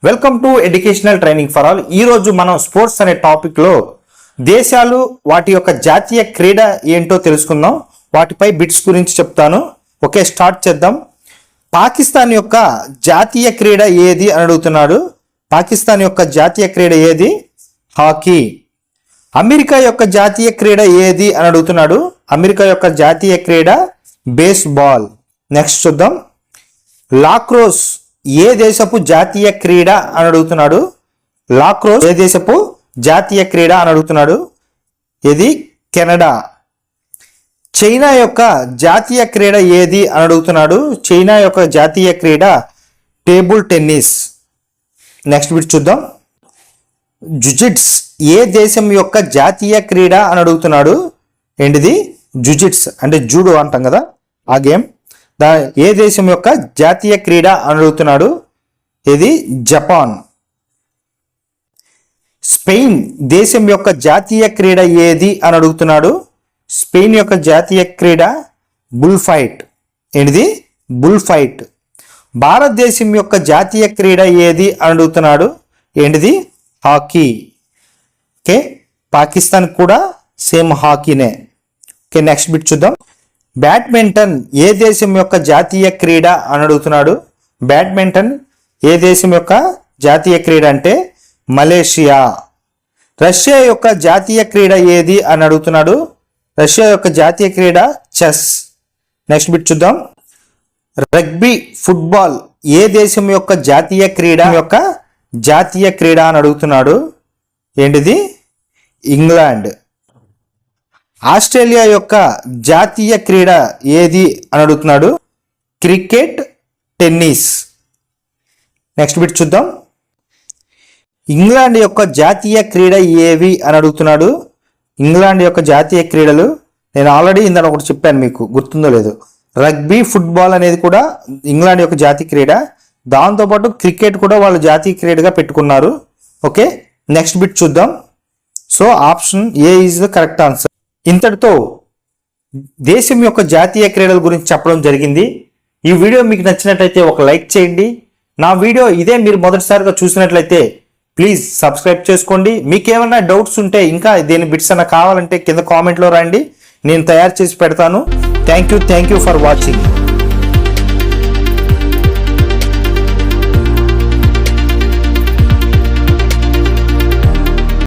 Welcome to educational training for all. ఈరోజు మనం sports అనే టాపిక్లో దేశాలు వాటి యొక్క జాతీయ క్రీడ ఏంటో తెలుసుకుందాం. వాటిపై బిట్స్ గురించి చెప్తాను. ఓకే, స్టార్ట్ చేద్దాం. పాకిస్తాన్ యొక్క జాతీయ క్రీడ ఏది అని అడుగుతున్నాడు. పాకిస్తాన్ యొక్క జాతీయ క్రీడ ఏది? హాకీ. అమెరికా యొక్క జాతీయ క్రీడ ఏది అని అడుగుతున్నాడు. అమెరికా యొక్క జాతీయ క్రీడ బేస్బాల్. నెక్స్ట్ చూద్దాం. లాక్రోస్ ఏ దేశపు జాతీయ క్రీడ అని అడుగుతున్నాడు. లాక్రోస్ ఏ దేశపు జాతీయ క్రీడ అని అడుగుతున్నాడు. ఇది కెనడా. చైనా యొక్క జాతీయ క్రీడ ఏది అని అడుగుతున్నాడు. చైనా యొక్క జాతీయ క్రీడ టేబుల్ టెన్నిస్. నెక్స్ట్ బిట్ చూద్దాం. జుజిట్స్ ఏ దేశం యొక్క జాతీయ క్రీడ అని అడుగుతున్నాడు. ఏంటిది? జుజిట్స్ అంటే జూడో అంటాం కదా, ఆ గేమ్. ఏ దేశం యొక్క జాతీయ క్రీడ అని అడుగుతున్నాడు. ఇది జపాన్. స్పెయిన్ దేశం యొక్క జాతీయ క్రీడ ఏది అని అడుగుతున్నాడు. స్పెయిన్ యొక్క జాతీయ క్రీడ బుల్ ఫైట్. ఏంటిది? Bull fight. భారతదేశం యొక్క జాతీయ క్రీడ ఏది అని అడుగుతున్నాడు. ఏంటిది? హాకీ. ఓకే, పాకిస్తాన్ కూడా సేమ్ హాకీనే. ఓకే, నెక్స్ట్ బిట్ చూద్దాం. బ్యాడ్మింటన్ ఏ దేశం యొక్క జాతీయ క్రీడ అని అడుగుతున్నాడు. బ్యాడ్మింటన్ ఏ దేశం యొక్క జాతీయ క్రీడ అంటే మలేషియా. రష్యా యొక్క జాతీయ క్రీడ ఏది అని అడుగుతున్నాడు. రష్యా యొక్క జాతీయ క్రీడ చెస్. నెక్స్ట్ బిట్ చూద్దాం. రగ్బీ ఫుట్బాల్ ఏ దేశం యొక్క జాతీయ క్రీడ అని అడుగుతున్నాడు. ఏంటిది? ఇంగ్లాండ్. ఆస్ట్రేలియా యొక్క జాతీయ క్రీడ ఏది అని అడుగుతున్నాడు. Cricket, tennis. నెక్స్ట్ బిట్ చూద్దాం. ఇంగ్లాండ్ యొక్క జాతీయ క్రీడ ఏవి అని అడుగుతున్నాడు. ఇంగ్లాండ్ యొక్క జాతీయ క్రీడలు నేను ఆల్రెడీ ఇందాక ఒకటి చెప్పాను, మీకు గుర్తుందో లేదు. రగ్బీ ఫుట్బాల్ అనేది కూడా ఇంగ్లాండ్ యొక్క జాతీయ క్రీడ. దాంతోపాటు క్రికెట్ కూడా వాళ్ళు జాతీయ క్రీడగా పెట్టుకున్నారు. ఓకే, నెక్స్ట్ బిట్ చూద్దాం. So option A is the correct answer. ఇంతటితో దేశం యొక్క జాతీయ క్రీడల గురించి చెప్పడం జరిగింది. ఈ వీడియో మీకు నచ్చినట్లయితే ఒక లైక్ చేయండి. నా వీడియో ఇదే మీరు మొదటిసారిగా చూసినట్లయితే ప్లీజ్ సబ్స్క్రైబ్ చేసుకోండి. మీకు ఏమైనా డౌట్స్ ఉంటే, ఇంకా దేని బిట్స్ అన్న కావాలంటే కింద కామెంట్లో రాయండి, నేను తయారు చేసి పెడతాను. Thank you for watching.